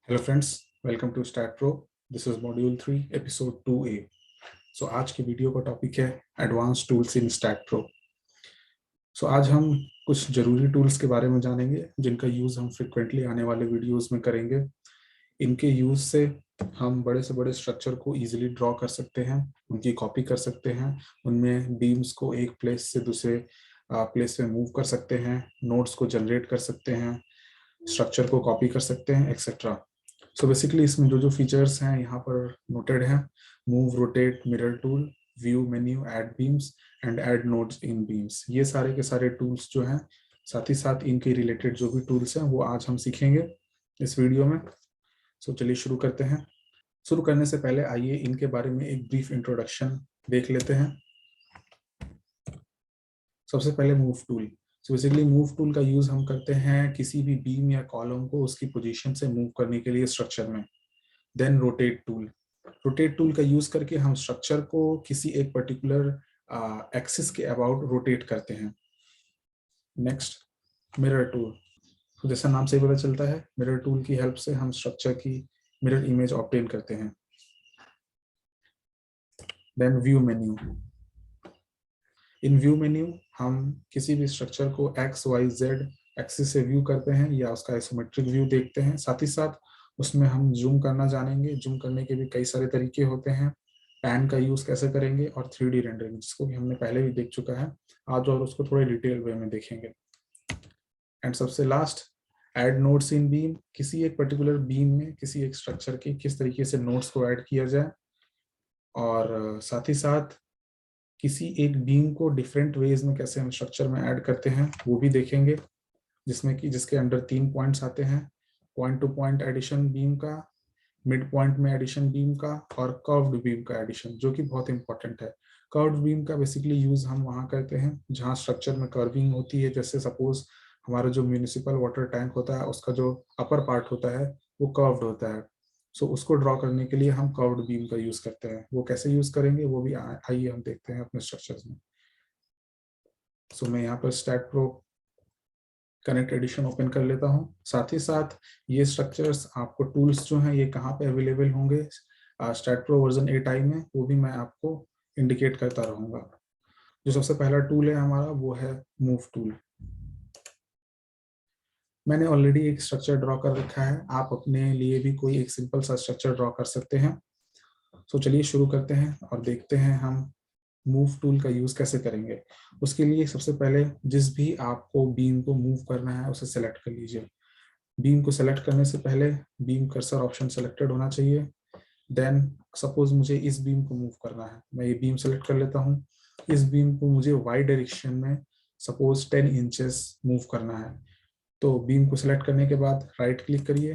Hello friends, welcome to Stat Pro. This is module 3 episode 2A। सो आज की video का टॉपिक है advance tools in Stat Pro. So आज हम कुछ ज़रूरी टूल्स के बारे में जानेंगे जिनका यूज़ हम फ्रिक्वेंटली आने वाले वीडियोस में करेंगे। इनके यूज़ से हम बड़े से बड़े स्ट्रक्चर को इजीली ड्रॉ कर सकते हैं, उनकी कॉपी कर सकते हैं, उनमें बीम्स को एक प्लेस से दूसरे प्लेस में मूव कर सकते हैं, नोड्स को जनरेट कर सकते हैं, स्ट्रक्चर को कॉपी कर सकते हैं, एक्सेट्रा। सो बेसिकली इसमें जो जो फीचर्स हैं यहाँ पर नोटेड हैं: move, rotate, mirror tool, view menu, add beams and add nodes in beams. ये सारे के सारे टूल्स जो हैं, साथ ही साथ इनके रिलेटेड जो भी टूल्स हैं वो आज हम सीखेंगे इस वीडियो में। सो चलिए शुरू करते हैं। शुरू करने से पहले आइए इनके बारे में एक ब्रीफ इंट्रोडक्शन देख लेते हैं। सबसे पहले move tool. So basically move tool का यूज हम करते हैं किसी भी बीम या कॉलम को उसकी पोजीशन से मूव करने के लिए स्ट्रक्चर में। Then rotate tool. Rotate tool का यूज करके हम स्ट्रक्चर को किसी एक पर्टिकुलर एक्सिस के अबाउट रोटेट करते हैं। Next mirror tool. तो जैसा नाम से ही पता चलता है, मिरर टूल की हेल्प से हम स्ट्रक्चर की मिरर इमेज ऑब्टेन करते हैं। Then view menu. In view menu हम किसी भी स्ट्रक्चर को एक्स वाई जेड एक्सिस से व्यू करते हैं या उसका आइसोमेट्रिक व्यू देखते हैं। साथ ही साथ उसमें हम जूम करना जानेंगे। जूम करने के भी कई सारे तरीके होते हैं। पैन का यूज कैसे करेंगे और 3D रेंडरिंग, जिसको भी हमने पहले भी देख चुका है आज, और उसको थोड़े डिटेल वे में देखेंगे। एंड सबसे लास्ट, ऐड नोड्स इन बीम। किसी एक पर्टिकुलर बीम में किसी एक स्ट्रक्चर के किस तरीके से नोड्स को ऐड किया जाए, और साथ ही साथ किसी एक बीम को डिफरेंट वेज में कैसे हम स्ट्रक्चर में ऐड करते हैं वो भी देखेंगे, जिसमें कि जिसके अंडर 3 पॉइंट्स आते हैं: point to point edition beam का, मिड पॉइंट में एडिशन बीम का, और कर्व्ड बीम का एडिशन, जो कि बहुत इंपॉर्टेंट है। कर्व्ड बीम का बेसिकली यूज हम वहां करते हैं जहां स्ट्रक्चर में कर्विंग होती है। जैसे सपोज हमारा जो म्यूनिसिपल वाटर टैंक होता है उसका जो अपर पार्ट होता है वो कर्व्ड होता है। सो उसको ड्रॉ करने के लिए हम कर्व्ड बीम का यूज करते हैं। वो कैसे यूज करेंगे वो भी आइए हम देखते हैं अपने स्ट्रक्चर्स में। सो मैं यहाँ पर STAAD Pro Connect Edition open कर लेता हूँ। साथ ही साथ ये स्ट्रक्चर्स आपको टूल्स जो हैं ये कहाँ पे अवेलेबल होंगे स्टैट प्रो वर्जन 8 आई में, वो भी मैं आपको इंडिकेट करता रहूंगा। जो सबसे पहला टूल है हमारा वो है मूव टूल। मैंने ऑलरेडी एक स्ट्रक्चर ड्रॉ कर रखा है, आप अपने लिए भी कोई एक सिंपल सा स्ट्रक्चर ड्रॉ कर सकते हैं। तो चलिए शुरू करते हैं और देखते हैं हम मूव टूल का यूज कैसे करेंगे। उसके लिए सबसे पहले जिस भी आपको बीम को मूव करना है उसे सेलेक्ट कर लीजिए। बीम को सेलेक्ट करने से पहले बीम कर्सर ऑप्शन सेलेक्टेड होना चाहिए। देन सपोज मुझे इस बीम को मूव करना है, मैं ये बीम सेलेक्ट कर लेता हूँ। इस बीम को मुझे वाई डायरेक्शन में सपोज 10 इंचेस मूव करना है। तो बीम को सेलेक्ट करने के बाद राइट क्लिक करिए।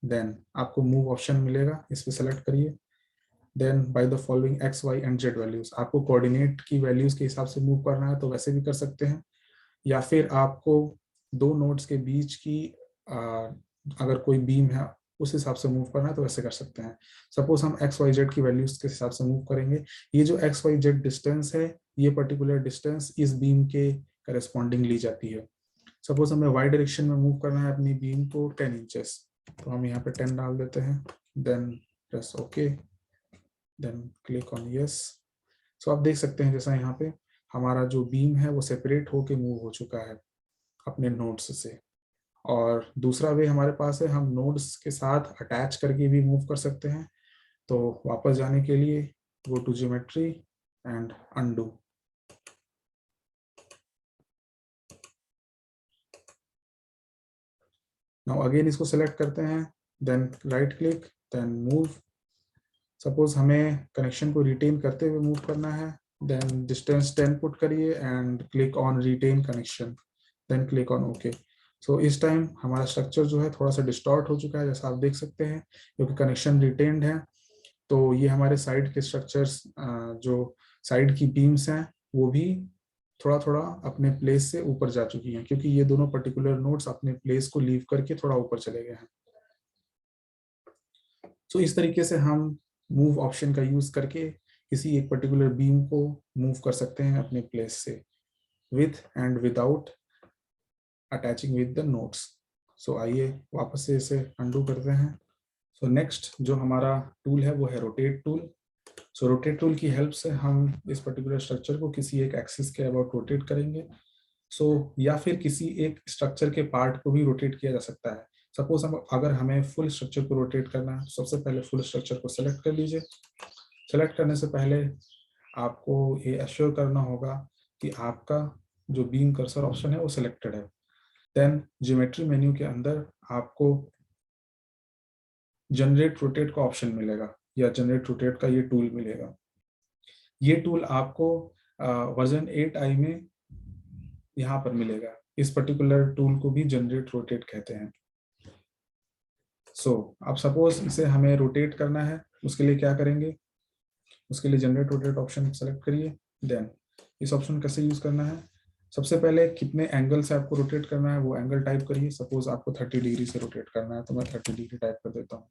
देन आपको मूव ऑप्शन मिलेगा, इस पर सेलेक्ट करिए। Then by the following x y and z values, आपको कोऑर्डिनेट की वैल्यूज के हिसाब से मूव करना है तो वैसे भी कर सकते हैं, या फिर आपको दो नोड्स के बीच की अगर कोई बीम है उस हिसाब से मूव करना है तो वैसे कर सकते हैं। सपोज हम एक्स वाई जेड की वैल्यूज के हिसाब से मूव करेंगे। ये जो एक्स वाई जेड डिस्टेंस है, ये पर्टिकुलर डिस्टेंस इस बीम के करस्पॉन्डिंग ली जाती है। सपोज हमें वाई डायरेक्शन में मूव करना है अपनी बीम को 10 इंचेस, तो हम यहाँ पे 10 डाल देते हैं। Then press okay, then click on yes. So आप देख सकते हैं जैसा यहाँ पे हमारा जो बीम है वो सेपरेट होके मूव हो चुका है अपने नोड्स से। और दूसरा वे हमारे पास है, हम नोड्स के साथ अटैच करके भी मूव कर सकते हैं। तो वापस जाने के लिए go to geometry and undo. Now again इसको सेलेक्ट करते हैं, then right click, then move. Suppose हमें कनेक्शन को रिटेन करते हुए मूव करना है, देन डिस्टेंस 10 पुट करिए and click on retain connection, then click on okay. So इस टाइम हमारा स्ट्रक्चर जो है थोड़ा सा डिस्टॉर्ट हो चुका है, जैसा आप देख सकते हैं, क्योंकि कनेक्शन रिटेन्ड है। तो ये हमारे साइड के स्ट्रक्चर्स, जो साइड की बीम्स हैं वो भी थोड़ा थोड़ा अपने प्लेस से ऊपर जा चुकी हैं, क्योंकि ये दोनों पर्टिकुलर नोड्स अपने प्लेस को लीव करके थोड़ा ऊपर चले गए हैं। सो इस तरीके से हम मूव ऑप्शन का यूज करके किसी एक पर्टिकुलर बीम को मूव कर सकते हैं अपने प्लेस से, with and without attaching with the nodes. So आइए वापस से इसे अंडू करते हैं। सो नेक्स्ट जो हमारा टूल है वो है रोटेट टूल। सो रोटेट टूल की हेल्प से हम इस पर्टिकुलर स्ट्रक्चर को किसी एक एक्सिस के अबाउट रोटेट करेंगे। या फिर किसी एक स्ट्रक्चर के पार्ट को भी रोटेट किया जा सकता है। सपोज हम अगर हमें फुल स्ट्रक्चर को रोटेट करना है, सबसे पहले फुल स्ट्रक्चर को सेलेक्ट कर लीजिए। सेलेक्ट करने से पहले आपको ये एश्योर करना होगा कि आपका जो बीम कर्सर ऑप्शन है वो सिलेक्टेड है। देन ज्योमेट्री मेन्यू के अंदर आपको जनरेट रोटेट का ऑप्शन मिलेगा या जनरेट रोटेट का ये टूल मिलेगा। ये टूल आपको वर्जन 8i में यहाँ पर मिलेगा। इस पर्टिकुलर टूल को भी जनरेट रोटेट कहते हैं। अब सपोज इसे हमें रोटेट करना है, उसके लिए क्या करेंगे? उसके लिए जनरेट रोटेट ऑप्शन सेलेक्ट करिए। देन इस ऑप्शन कैसे यूज करना है? सबसे पहले कितने एंगल से आपको रोटेट करना है वो एंगल टाइप करिए। सपोज आपको 30 डिग्री से रोटेट करना है तो मैं 30 डिग्री टाइप कर देता हूँ।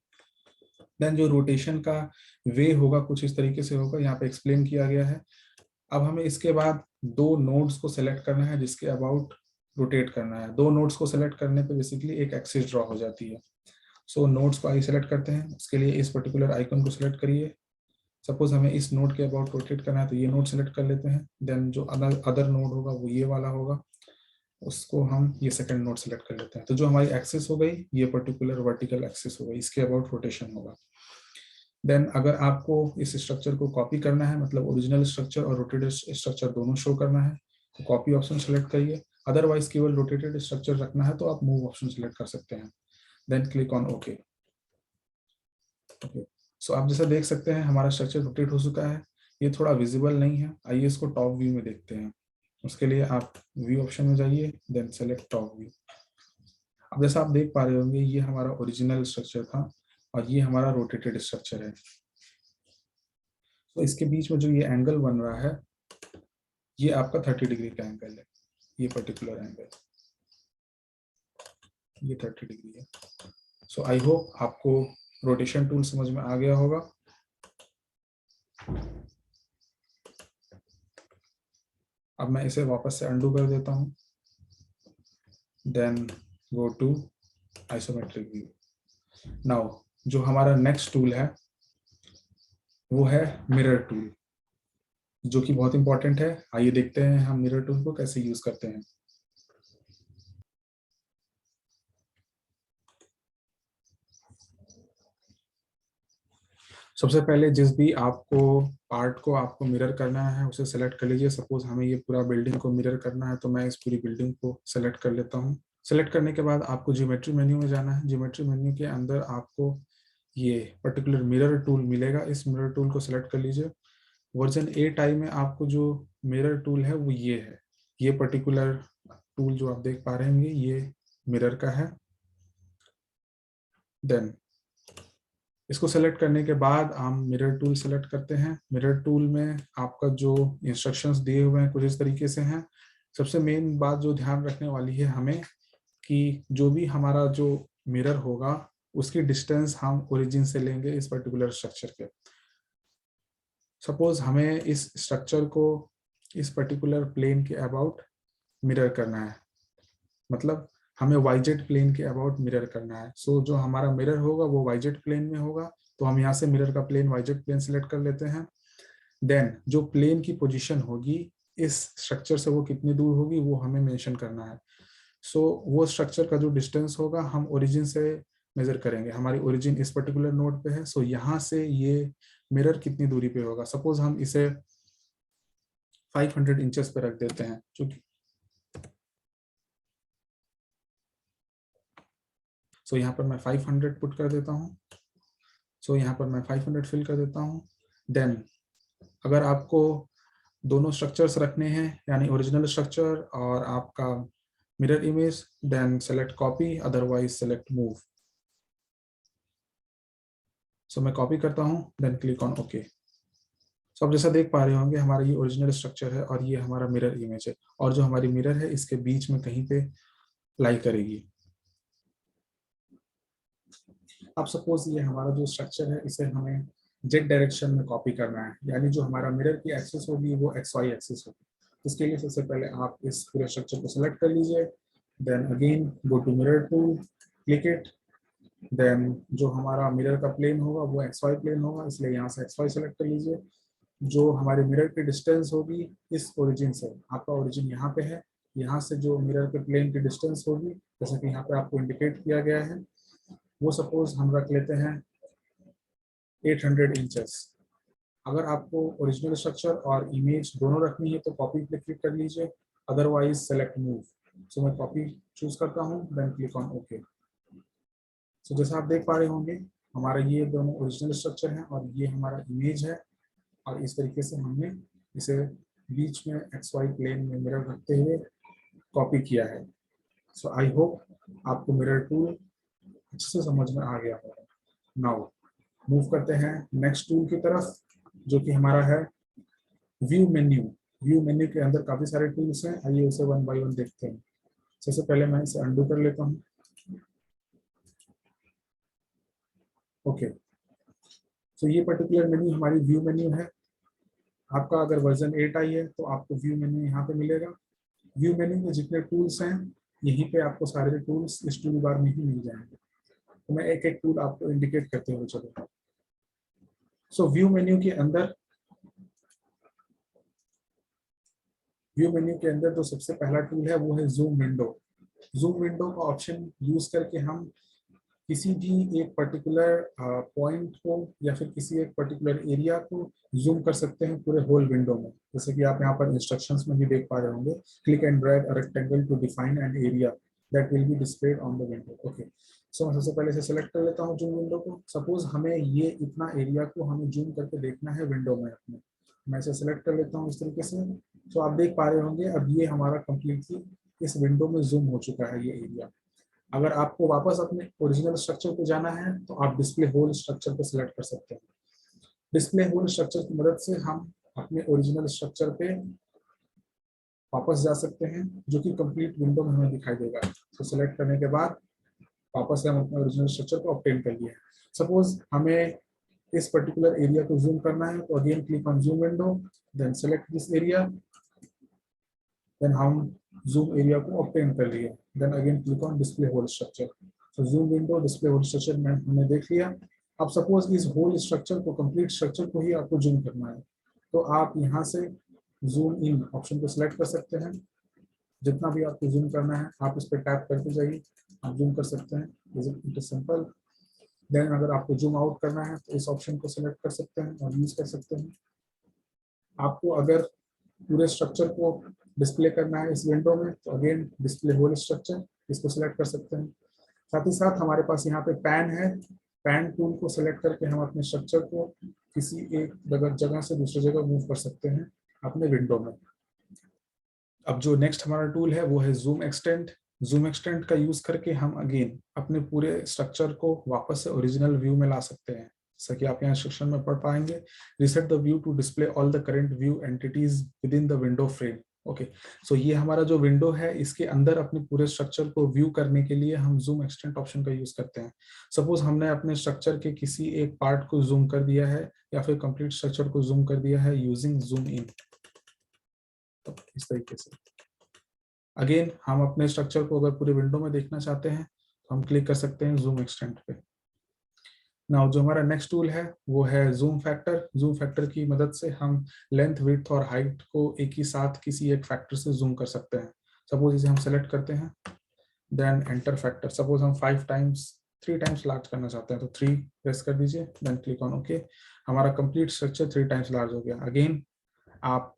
देन जो रोटेशन का वे होगा कुछ इस तरीके से होगा, यहाँ पे एक्सप्लेन किया गया है। अब हमें इसके बाद 2 नोड्स को सेलेक्ट करना है जिसके अबाउट रोटेट करना है। 2 नोड्स को सेलेक्ट करने पे बेसिकली एक एक्सिस ड्रॉ हो जाती है। नोड्स को आइए सेलेक्ट करते हैं। उसके लिए इस पर्टिकुलर आइकन को सिलेक्ट करिए। सपोज हमें इस नोड के अबाउट रोटेट करना है तो ये नोड सेलेक्ट कर लेते हैं। देन जो अदर नोड होगा वो ये वाला होगा, उसको हम ये सेकंड नोड सेलेक्ट कर लेते हैं। तो जो हमारी एक्सिस हो गई ये पर्टिकुलर वर्टिकल एक्सिस हो गई, इसके अबाउट रोटेशन होगा। देन अगर आपको इस स्ट्रक्चर को कॉपी करना है, मतलब ओरिजिनल स्ट्रक्चर और रोटेटेड स्ट्रक्चर दोनों शो करना है, तो कॉपी ऑप्शन सेलेक्ट करिए। अदरवाइज केवल रोटेटेड स्ट्रक्चर रखना है तो आप मूव ऑप्शन सेलेक्ट कर सकते हैं। Then click on okay. So आप जैसा देख सकते हैं हमारा स्ट्रक्चर रोटेट हो चुका है। ये थोड़ा विजिबल नहीं है, आइए इसको टॉप व्यू में देखते हैं। उसके लिए आप व्यू ऑप्शन में जाइए, देन सेलेक्ट टॉप व्यू। अब जैसा आप देख पा रहे होंगे ये हमारा ओरिजिनल स्ट्रक्चर था और ये हमारा रोटेटेड स्ट्रक्चर है। तो इसके बीच में जो ये एंगल बन रहा है ये आपका 30 डिग्री का एंगल है। ये पर्टिकुलर एंगल ये 30 डिग्री है। सो आई होप आपको रोटेशन टूल समझ में आ गया होगा। अब मैं इसे वापस से अंडू कर देता हूं। Then go to isometric view. Now जो हमारा नेक्स्ट टूल है वो है मिरर टूल, जो कि बहुत इंपॉर्टेंट है। आइए देखते हैं हम मिरर टूल को कैसे यूज करते हैं। सबसे पहले जिस भी आपको पार्ट को आपको मिरर करना है उसे सेलेक्ट कर लीजिए। सपोज हमें ये पूरा बिल्डिंग को मिरर करना है तो मैं इस पूरी बिल्डिंग को सेलेक्ट कर लेता हूँ। सेलेक्ट करने के बाद आपको ज्योमेट्री मेन्यू में जाना है। ज्योमेट्री मेन्यू के अंदर आपको ये पर्टिकुलर मिरर टूल मिलेगा। इस मिरर टूल को सेलेक्ट कर लीजिए। वर्जन 8i में आपको जो मिरर टूल है वो ये है। ये पर्टिकुलर टूल जो आप देख पा रहे हैं ये मिरर का है। देन इसको सेलेक्ट करने के बाद हम मिरर टूल सेलेक्ट करते हैं। मिरर टूल में आपका जो इंस्ट्रक्शंस दिए हुए हैं कुछ इस तरीके से हैं। सबसे मेन बात जो ध्यान रखने वाली है हमें कि जो भी हमारा जो मिरर होगा उसकी डिस्टेंस हम ओरिजिन से लेंगे इस पर्टिकुलर स्ट्रक्चर के। सपोज हमें इस स्ट्रक्चर को इस पर्टिकुलर प्लेन के अबाउट मिरर करना है, मतलब हमें वाईजेड प्लेन के अबाउट मिरर करना है। जो हमारा मिरर होगा वो वाईजेड प्लेन में होगा, तो हम यहाँ से मिरर का प्लेन वाईजेड प्लेन सिलेक्ट कर लेते हैं। देन जो प्लेन की पोजीशन होगी इस स्ट्रक्चर से वो कितनी दूर होगी वो हमें मेंशन करना है। वो स्ट्रक्चर का जो डिस्टेंस होगा हम ओरिजिन से मेजर करेंगे। हमारी ओरिजिन इस पर्टिकुलर नोड पे है, यहाँ से ये मिरर कितनी दूरी पे होगा। सपोज हम इसे 500 इंचेस पे रख देते हैं, क्योंकि यहाँ पर मैं 500 पुट कर देता हूँ। यहाँ पर मैं 500 फिल कर देता हूँ। देन अगर आपको दोनों स्ट्रक्चर्स रखने हैं यानी ओरिजिनल स्ट्रक्चर और आपका mirror image, then select copy, otherwise select move. मैं कॉपी करता हूँ, देन क्लिक ऑन ओके। आप जैसा देख पा रहे होंगे हमारा ये ओरिजिनल स्ट्रक्चर है और ये हमारा मिरर इमेज है, और जो हमारी मिरर है इसके बीच में कहीं पे लाई करेगी। अब सपोज ये हमारा जो स्ट्रक्चर है इसे हमें जेड डायरेक्शन में कॉपी करना है, यानी जो हमारा मिरर की एक्सिस होगी वो XY एक्सिस होगी। इसके लिए सबसे पहले आप इस पूरे स्ट्रक्चर को सिलेक्ट कर लीजिए। Then again go to mirror tool, click it, then जो हमारा मिरर का प्लेन होगा वो XY प्लेन होगा, इसलिए यहाँ से XY सेलेक्ट कर लीजिए। जो हमारे मिरर की डिस्टेंस होगी इस ओरिजिन से, आपका ओरिजिन यहाँ पे है, यहाँ से जो मिरर के प्लेन की डिस्टेंस होगी, जैसे कि यहाँ पे आपको इंडिकेट किया गया है, वो सपोज हम रख लेते हैं 800 इंचेस। अगर आपको ओरिजिनल स्ट्रक्चर और इमेज दोनों रखनी है तो कॉपी पे क्लिक कर लीजिए, अदरवाइज सेलेक्ट मूव। सो मैं कॉपी चूज करता हूँ, देन क्लिक ऑन ओके। सो जैसा आप देख पा रहे होंगे, हमारा ये दोनों ओरिजिनल स्ट्रक्चर है और ये हमारा इमेज है, और इस तरीके से हमने इसे बीच में XY प्लेन में मिरर रखते हुए कॉपी किया है। सो आई होप आपको मिरर टूल अच्छे से समझ में आ गया होगा। नाउ मूव करते हैं नेक्स्ट टूल की तरफ, जो कि हमारा है व्यू मेन्यू। व्यू मेन्यू के अंदर काफी सारे टूल्स हैं, आइए उसे वन बाय वन देखते हैं। सबसे पहले मैं इसे अंडू कर लेता हूँ। ओके, तो ये पर्टिकुलर मेन्यू हमारी व्यू मेन्यू है। आपका अगर वर्जन 8 आई है तो आपको व्यू मेन्यू यहाँ पे मिलेगा। व्यू मेन्यू में जितने टूल्स हैं, यहीं पे आपको सारे टूल्स इस टूल बार में ही मिल जाएंगे। तो मैं एक एक टूल आपको इंडिकेट करते हुए चलूंगा। सो व्यू मेन्यू के अंदर जो सबसे पहला टूल है वो है जूम विंडो। जूम विंडो का ऑप्शन यूज करके हम किसी भी एक पर्टिकुलर पॉइंट को या फिर किसी एक पर्टिकुलर एरिया को जूम कर सकते हैं पूरे होल विंडो में। जैसे कि आप यहाँ पर इंस्ट्रक्शंस में भी देख पा रहे होंगे, click and drag a rectangle to define an area that will be displayed on the window. Okay, so मैं सबसे पहले से सेलेक्ट कर लेता हूँ जूम विंडो को। सपोज हमें ये इतना एरिया को हमें जूम करके देखना है विंडो में अपने, मैं इसे सेलेक्ट कर लेता हूँ इस तरीके से। तो आप देख पा रहे होंगे अब ये हमारा कंप्लीटली इस विंडो में जूम हो चुका है ये एरिया। अगर आपको वापस अपने ओरिजिनल स्ट्रक्चर पे जाना है तो आप डिस्प्ले होल स्ट्रक्चर को सिलेक्ट कर सकते हैं। डिस्प्ले होल स्ट्रक्चर की मदद से हम अपने ओरिजिनल स्ट्रक्चर पे वापस जा सकते हैं, जो कि कंप्लीट विंडो में हमें दिखाई देगा। तो सिलेक्ट करने के बाद वापस से हम अपने ओरिजिनल स्ट्रक्चर को ऑब्टेन कर लिए। सपोज हमें इस पर्टिकुलर एरिया को जूम करना है तो again click on zoom window, then select this area, then हम जूम एरिया को ऑब्टेन कर लिए, then again click on display whole structure. तो zoom window display whole structure में हमने देख लिया। अब सपोज इस होल स्ट्रक्चर को, कंप्लीट स्ट्रक्चर को ही आपको जूम करना है, तो आप यहाँ से जूम इन ऑप्शन को सिलेक्ट कर सकते हैं। जितना भी आपको जूम करना है आप इस पर टैप करते जाइए, आप जूम कर सकते हैं। It is simple. देन अगर आपको जूम आउट करना है तो इस ऑप्शन को सिलेक्ट कर सकते हैं और यूज कर सकते हैं। आपको अगर पूरे स्ट्रक्चर को डिस्प्ले करना है इस विंडो में तो अगेन डिस्प्ले होल स्ट्रक्चर, इसको सिलेक्ट कर सकते हैं। साथ ही साथ हमारे पास यहाँ पे पैन है। पैन टूल को सिलेक्ट करके हम अपने स्ट्रक्चर को किसी एक जगह से दूसरी जगह मूव कर सकते हैं अपने विंडो में। अब जो नेक्स्ट हमारा टूल है वो है जूम एक्सटेंड। जूम एक्सटेंड का यूज करके हम अगेन अपने पूरे स्ट्रक्चर को वापस से ओरिजिनल व्यू में ला सकते हैं। जैसा कि आप यहाँ इंस्ट्रक्शन में पढ़ पाएंगे, reset the view to display all the current view entities within the window frame. Okay, so ये हमारा जो विंडो है इसके अंदर अपने पूरे स्ट्रक्चर को व्यू करने के लिए हम जूम एक्सटेंड ऑप्शन का यूज करते हैं। सपोज हमने अपने स्ट्रक्चर के किसी एक पार्ट को जूम कर दिया है या फिर कंप्लीट स्ट्रक्चर को जूम कर दिया है यूजिंग जूम इन, तो इस तरीके से अगेन हम अपने स्ट्रक्चर को अगर पूरे विंडो में देखना चाहते हैं तो हम क्लिक कर सकते हैं जूम एक्सटेंड पे। नाउ जो हमारा नेक्स्ट टूल है वो है जूम फैक्टर। जूम फैक्टर की मदद से हम लेंथ, विड्थ और हाइट को एक ही साथ किसी एक फैक्टर से जूम कर सकते हैं। सपोज इसे हम सेलेक्ट करते हैं, देन एंटर फैक्टर। सपोज हम 3 टाइम्स लार्ज करना चाहते हैं तो 3 प्रेस कर दीजिए, देन क्लिक ऑन ओके। हमारा कंप्लीट स्ट्रक्चर 3 टाइम्स लार्ज हो गया। अगेन आप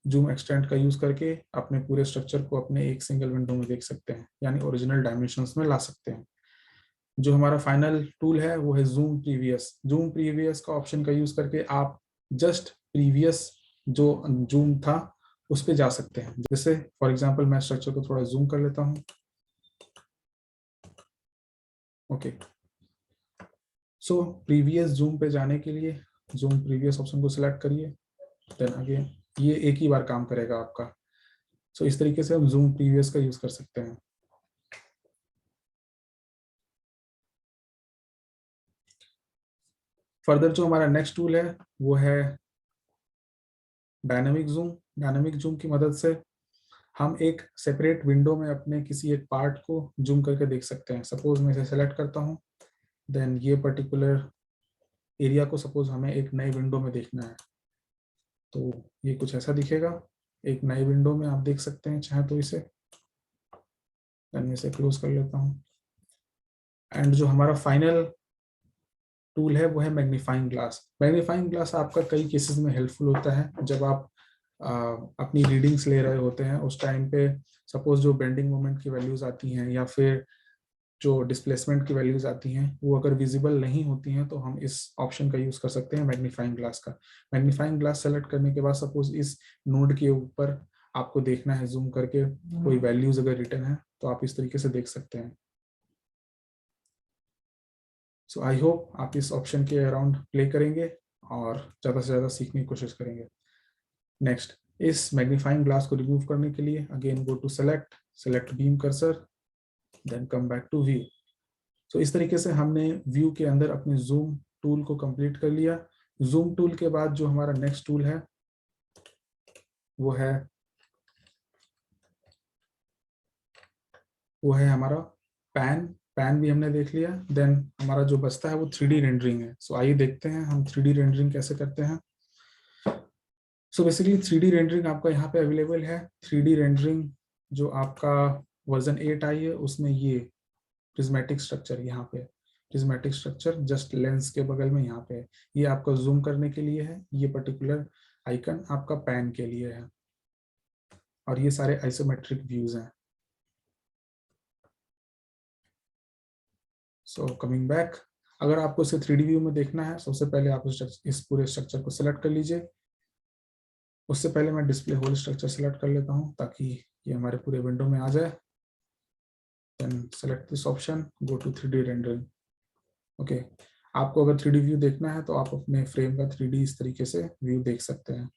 जूम एक्सटेंड का यूज करके अपने पूरे स्ट्रक्चर को अपने एक सिंगल विंडो में देख सकते हैं, यानी ओरिजिनल डायमेंशंस में ला सकते हैं। जो हमारा फाइनल टूल है वो है जूम प्रीवियस। जूम प्रीवियस का ऑप्शन का यूज करके आप जस्ट प्रीवियस जो जूम था उस पर जा सकते हैं। जैसे फॉर एग्जांपल मैं स्ट्रक्चर को थोड़ा जूम कर लेता हूं। ओके, सो प्रीवियस जूम पे जाने के लिए जूम प्रीवियस ऑप्शन को सिलेक्ट करिए, देन अगेन ये एक ही बार काम करेगा आपका। सो इस तरीके से हम जूम प्रीवियस का यूज कर सकते हैं। फर्दर जो हमारा नेक्स्ट टूल है वो है डायनामिक जूम। डायनामिक जूम की मदद से हम एक सेपरेट विंडो में अपने किसी एक पार्ट को जूम करके देख सकते हैं। सपोज मैं इसे सेलेक्ट करता हूँ, देन ये पर्टिकुलर एरिया को सपोज हमें एक नए विंडो में देखना है, तो ये कुछ ऐसा दिखेगा। एक नए विंडो में आप देख सकते हैं चाहे तो इसे, मैं इसे क्लोज कर लेता हूँ। एंड जो हमारा फाइनल टूल है वो है मैग्नीफाइंग ग्लास। मैग्नीफाइंग ग्लास आपका कई केसेस में हेल्पफुल होता है। जब आप अपनी रीडिंग्स ले रहे होते हैं उस टाइम पे सपोज जो बेंडिंग मोमेंट की वैल्यूज आती हैं या फिर जो डिस्प्लेसमेंट की वैल्यूज आती हैं वो अगर विजिबल नहीं होती हैं तो हम इस ऑप्शन का यूज कर सकते हैं मैग्नीफाइंग ग्लास का। मैग्नीफाइंग ग्लास सेलेक्ट करने के बाद सपोज इस नोड के ऊपर आपको देखना है जूम करके कोई वैल्यूज अगर रिटर्न है तो आप इस तरीके से देख सकते हैं। सो आई होप आप इस ऑप्शन के अराउंड प्ले करेंगे और ज़्यादा से ज़्यादा सीखने की कोशिश करेंगे। नेक्स्ट, इस मैग्नीफाइंग ग्लास को रिमूव करने के लिए again go to select beam cursor, then come back to view. तो इस तरीके से हमने व्यू के अंदर अपने जूम टूल को कंप्लीट कर लिया। जूम टूल के बाद जो हमारा नेक्स्ट टूल है वो है हमारा पैन भी हमने देख लिया। देन हमारा जो बचता है वो 3D रेंडरिंग है। सो आइए देखते हैं हम 3D रेंडरिंग कैसे करते हैं। सो बेसिकली 3D रेंडरिंग आपका यहाँ पे अवेलेबल है। 3D रेंडरिंग जो आपका वर्जन 8 आई है उसमें ये प्रिज्मेटिक स्ट्रक्चर यहाँ पे, प्रिज्मेटिक स्ट्रक्चर जस्ट लेंस के बगल में यहाँ पे है। ये आपका जूम करने के लिए है, ये पर्टिकुलर आइकन आपका पैन के लिए है और ये सारे आइसोमेट्रिक व्यूज हैं। सो कमिंग बैक, अगर आपको इसे 3D व्यू में देखना है सबसे पहले आप इस पूरे स्ट्रक्चर को सिलेक्ट कर लीजिए। उससे पहले मैं डिस्प्ले होल स्ट्रक्चर सिलेक्ट कर लेता हूँ ताकि ये हमारे पूरे विंडो में आ जाए। Then select this option, go to 3D rendering. Okay, आपको अगर 3D व्यू देखना है तो आप अपने फ्रेम का 3D इस तरीके से व्यू देख सकते हैं।